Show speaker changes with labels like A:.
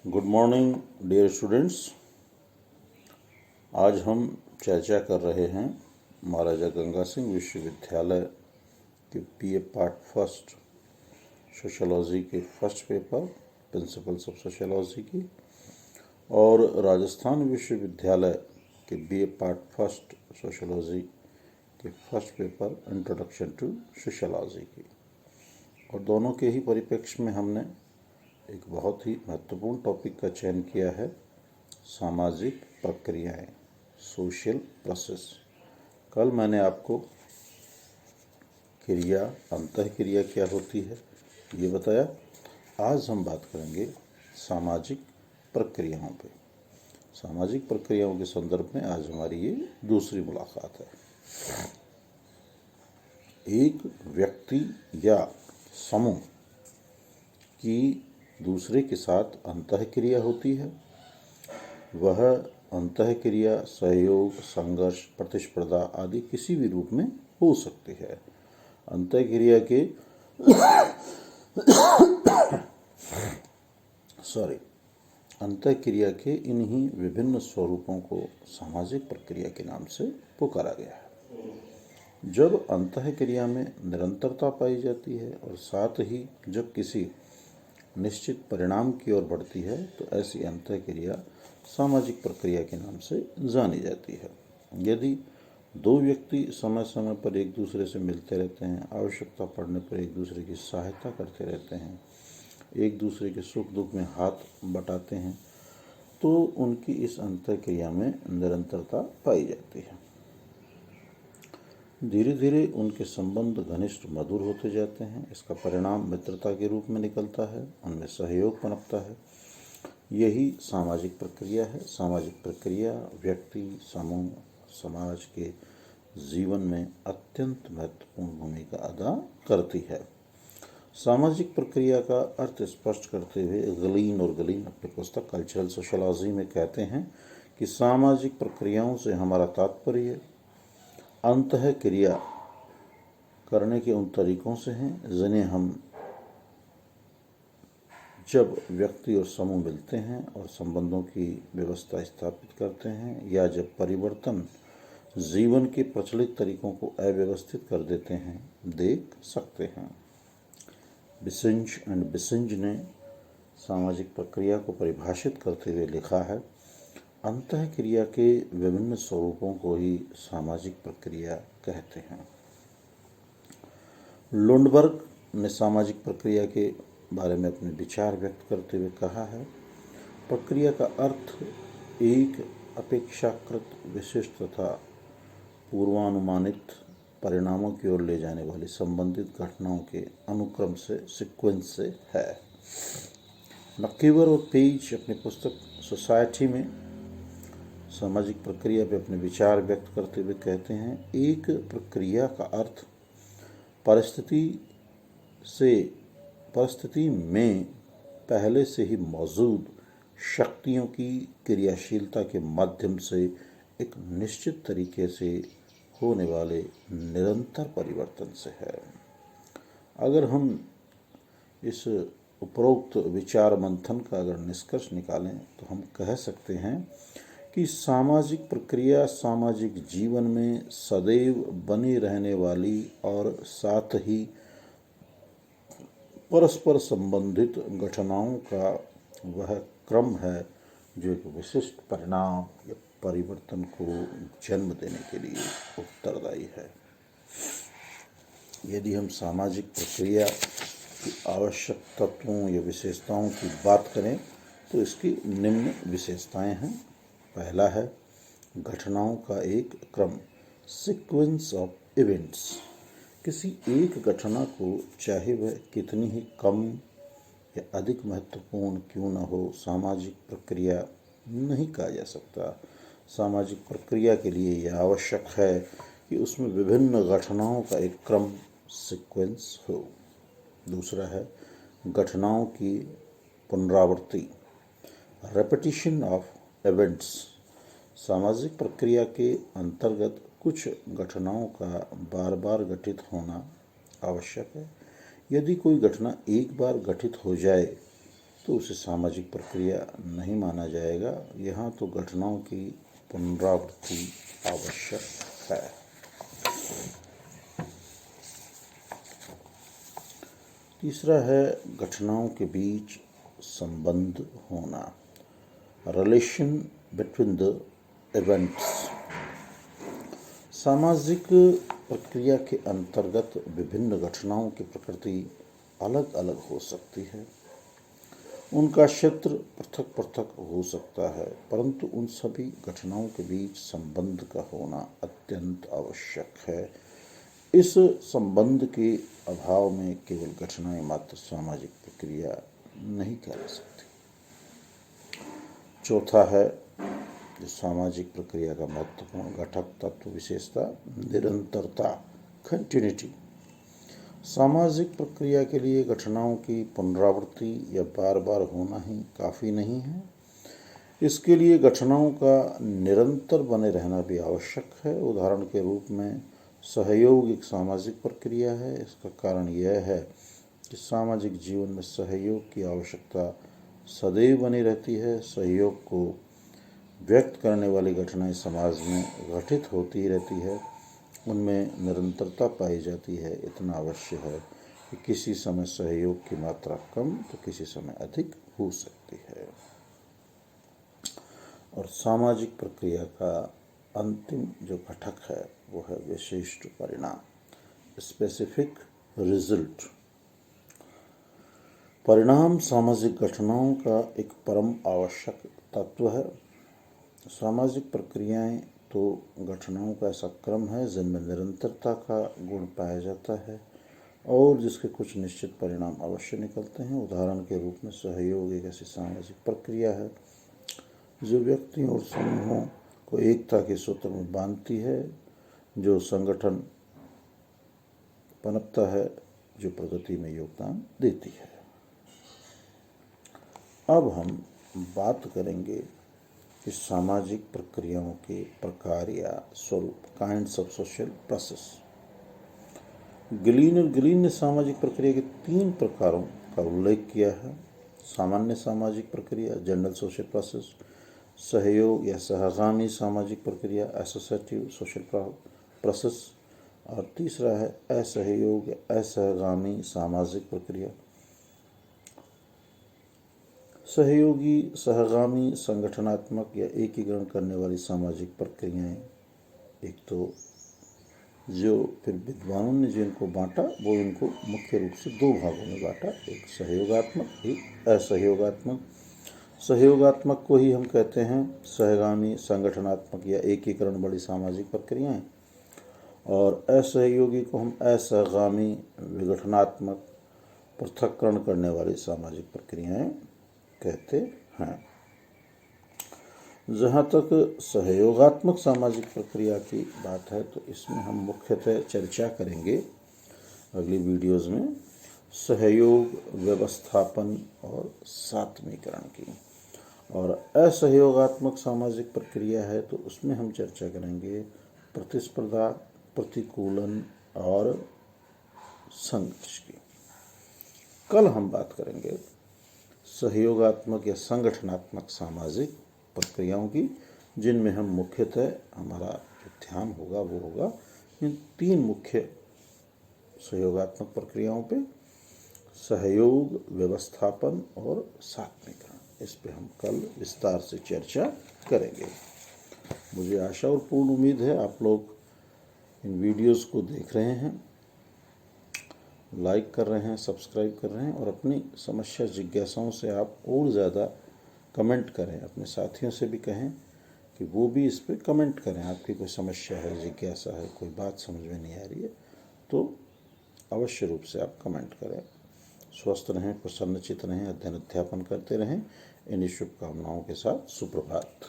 A: Good morning dear students. आज हम चर्चा कर रहे हैं महाराजा गंगा सिंह विश्वविद्यालय के बीए पार्ट फर्स्ट सोशियोलॉजी के first paper principles of sociology की और राजस्थान विश्वविद्यालय के बीए पार्ट फर्स्ट सोशियोलॉजी के first paper introduction to sociology की। और दोनों के ही परिप्रेक्ष्य में हमने एक बहुत ही महत्वपूर्ण टॉपिक का चयन किया है, सामाजिक प्रक्रियाएं, सोशल प्रोसेस। कल मैंने आपको क्रिया, अंतःक्रिया क्या होती है ये बताया। आज हम बात करेंगे सामाजिक प्रक्रियाओं पे। सामाजिक प्रक्रियाओं के संदर्भ में आज हमारी ये दूसरी मुलाकात है। एक व्यक्ति या समूह की दूसरे के साथ अंतःक्रिया होती है। वह अंतःक्रिया सहयोग, संघर्ष, प्रतिस्पर्धा आदि किसी भी रूप में हो सकती है। अंतःक्रिया के अंतःक्रिया के इन्हीं विभिन्न स्वरूपों को सामाजिक प्रक्रिया के नाम से पुकारा गया है। जब अंतःक्रिया में निरंतरता पाई जाती है और साथ ही जब किसी निश्चित परिणाम की ओर बढ़ती है तो ऐसी अंतःक्रिया सामाजिक प्रक्रिया के नाम से जानी जाती है। यदि दो व्यक्ति समय समय पर एक दूसरे से मिलते रहते हैं, आवश्यकता पड़ने पर एक दूसरे की सहायता करते रहते हैं, एक दूसरे के सुख दुख में हाथ बटाते हैं, तो उनकी इस अंतःक्रिया में निरंतरता पाई जाती है। धीरे धीरे उनके संबंध घनिष्ठ मधुर होते जाते हैं। इसका परिणाम मित्रता के रूप में निकलता है, उनमें सहयोग पनपता है। यही सामाजिक प्रक्रिया है। सामाजिक प्रक्रिया व्यक्ति, समूह, समाज के जीवन में अत्यंत महत्वपूर्ण भूमिका अदा करती है। सामाजिक प्रक्रिया का अर्थ स्पष्ट करते हुए गलीन और गलीन अपनी पुस्तक कल्चरल सोशियोलॉजी में कहते हैं कि सामाजिक प्रक्रियाओं से हमारा तात्पर्य अंतःक्रिया करने के उन तरीकों से हैं जिन्हें हम जब व्यक्ति और समूह मिलते हैं और संबंधों की व्यवस्था स्थापित करते हैं, या जब परिवर्तन जीवन के प्रचलित तरीकों को अव्यवस्थित कर देते हैं, देख सकते हैं। बिसिंज एंड बिसिंज ने सामाजिक प्रक्रिया को परिभाषित करते हुए लिखा है, अंतःक्रिया के विभिन्न स्वरूपों को ही सामाजिक प्रक्रिया कहते हैं। लुंडबर्ग ने सामाजिक प्रक्रिया के बारे में अपने विचार व्यक्त करते हुए कहा है, प्रक्रिया का अर्थ एक अपेक्षाकृत विशिष्ट तथा पूर्वानुमानित परिणामों की ओर ले जाने वाली संबंधित घटनाओं के अनुक्रम से, सीक्वेंस से है। मक्कीवर और पेज अपनी पुस्तक सोसाइटी में सामाजिक प्रक्रिया पर अपने विचार व्यक्त करते हुए कहते हैं, एक प्रक्रिया का अर्थ परिस्थिति में पहले से ही मौजूद शक्तियों की क्रियाशीलता के माध्यम से एक निश्चित तरीके से होने वाले निरंतर परिवर्तन से है। अगर हम इस उपरोक्त विचार मंथन का अगर निष्कर्ष निकालें तो हम कह सकते हैं कि सामाजिक प्रक्रिया सामाजिक जीवन में सदैव बनी रहने वाली और साथ ही परस्पर संबंधित घटनाओं का वह क्रम है जो एक विशिष्ट परिणाम या परिवर्तन को जन्म देने के लिए उत्तरदायी है। यदि हम सामाजिक प्रक्रिया की आवश्यक तत्वों या विशेषताओं की बात करें तो इसकी निम्न विशेषताएं हैं। पहला है घटनाओं का एक क्रम, सीक्वेंस ऑफ इवेंट्स। किसी एक घटना को चाहे वह कितनी ही कम या अधिक महत्वपूर्ण क्यों न हो, सामाजिक प्रक्रिया नहीं कहा जा सकता। सामाजिक प्रक्रिया के लिए यह आवश्यक है कि उसमें विभिन्न घटनाओं का एक क्रम, सीक्वेंस हो। दूसरा है घटनाओं की पुनरावृत्ति, रेपिटिशन ऑफ इवेंट्स। सामाजिक प्रक्रिया के अंतर्गत कुछ घटनाओं का बार बार घटित होना आवश्यक है। यदि कोई घटना एक बार घटित हो जाए तो उसे सामाजिक प्रक्रिया नहीं माना जाएगा। यहाँ तो घटनाओं की पुनरावृत्ति आवश्यक है। तीसरा है घटनाओं के बीच संबंध होना, रिलेशन बिटवीन द इवेंट्स। सामाजिक प्रक्रिया के अंतर्गत विभिन्न घटनाओं की प्रकृति अलग अलग हो सकती है, उनका क्षेत्र पृथक पृथक हो सकता है, परंतु उन सभी घटनाओं के बीच संबंध का होना अत्यंत आवश्यक है। इस संबंध के अभाव में केवल घटनाएं मात्र सामाजिक प्रक्रिया नहीं कह सकती। चौथा है जो सामाजिक प्रक्रिया का महत्वपूर्ण घटक तत्व विशेषता निरंतरता, कंटिन्यूटी। सामाजिक प्रक्रिया के लिए घटनाओं की पुनरावृत्ति या बार बार होना ही काफ़ी नहीं है, इसके लिए घटनाओं का निरंतर बने रहना भी आवश्यक है। उदाहरण के रूप में सहयोग एक सामाजिक प्रक्रिया है। इसका कारण यह है कि सामाजिक जीवन में सहयोग की आवश्यकता सदैव बनी रहती है। सहयोग को व्यक्त करने वाली घटनाएं समाज में घटित होती रहती है, उनमें निरंतरता पाई जाती है। इतना अवश्य है कि किसी समय सहयोग की मात्रा कम तो किसी समय अधिक हो सकती है। और सामाजिक प्रक्रिया का अंतिम जो घटक है वो है विशिष्ट परिणाम, स्पेसिफिक रिजल्ट। परिणाम सामाजिक घटनाओं का एक परम आवश्यक तत्व है। सामाजिक प्रक्रियाएं तो घटनाओं का ऐसा क्रम है जिनमें निरंतरता का गुण पाया जाता है और जिसके कुछ निश्चित परिणाम अवश्य निकलते हैं। उदाहरण के रूप में सहयोग एक ऐसी सामाजिक प्रक्रिया है जो व्यक्तियों और समूहों को एकता के सूत्र में बांधती है, जो संगठन पनपता है, जो प्रगति में योगदान देती है। अब हम बात करेंगे कि सामाजिक प्रक्रियाओं के प्रकार या स्वरूप, kinds of social process. Green ने सामाजिक प्रक्रिया के 3 प्रकारों का उल्लेख किया है। सामान्य सामाजिक प्रक्रिया, जनरल सोशल प्रोसेस, सहयोग या सहगामी सामाजिक प्रक्रिया, एसोसिएटिव सोशल प्रोसेस, और तीसरा है असहयोग या असहगामी सामाजिक प्रक्रिया। सहयोगी, सहगामी, संगठनात्मक या एकीकरण करने वाली सामाजिक प्रक्रियाएं। एक तो जो फिर विद्वानों ने जिनको बांटा वो इनको मुख्य रूप से 2 भागों में बांटा, एक सहयोगात्मक, एक असहयोगात्मक। सहयोगात्मक को ही हम कहते हैं सहगामी, संगठनात्मक या एकीकरण वाली सामाजिक प्रक्रियाएं, और असहयोगी को हम असहगामी, विघटनात्मक, पृथक्करण करने वाली सामाजिक प्रक्रियाएं कहते हैं। जहाँ तक सहयोगात्मक सामाजिक प्रक्रिया की बात है तो इसमें हम मुख्यतः चर्चा करेंगे अगली वीडियोज़ में सहयोग, व्यवस्थापन और सात्मीकरण की। और असहयोगात्मक सामाजिक प्रक्रिया है तो उसमें हम चर्चा करेंगे प्रतिस्पर्धा, प्रतिकूलन और संघर्ष की। कल हम बात करेंगे सहयोगात्मक या संगठनात्मक सामाजिक प्रक्रियाओं की, जिनमें हम मुख्यतः हमारा जो ध्यान होगा वो होगा इन 3 मुख्य सहयोगात्मक प्रक्रियाओं पे, सहयोग, व्यवस्थापन और सात्मीकरण। इस पे हम कल विस्तार से चर्चा करेंगे। मुझे आशा और पूर्ण उम्मीद है आप लोग इन वीडियोस को देख रहे हैं, लाइक कर रहे हैं, सब्सक्राइब कर रहे हैं, और अपनी समस्या जिज्ञासाओं से आप और ज़्यादा कमेंट करें। अपने साथियों से भी कहें कि वो भी इस पे कमेंट करें। आपकी कोई समस्या है, जिज्ञासा है, कोई बात समझ में नहीं आ रही है तो अवश्य रूप से आप कमेंट करें। स्वस्थ रहें, प्रसन्नचित रहें, अध्ययन अध्यापन करते रहें। इन्हीं शुभकामनाओं के साथ सुप्रभात।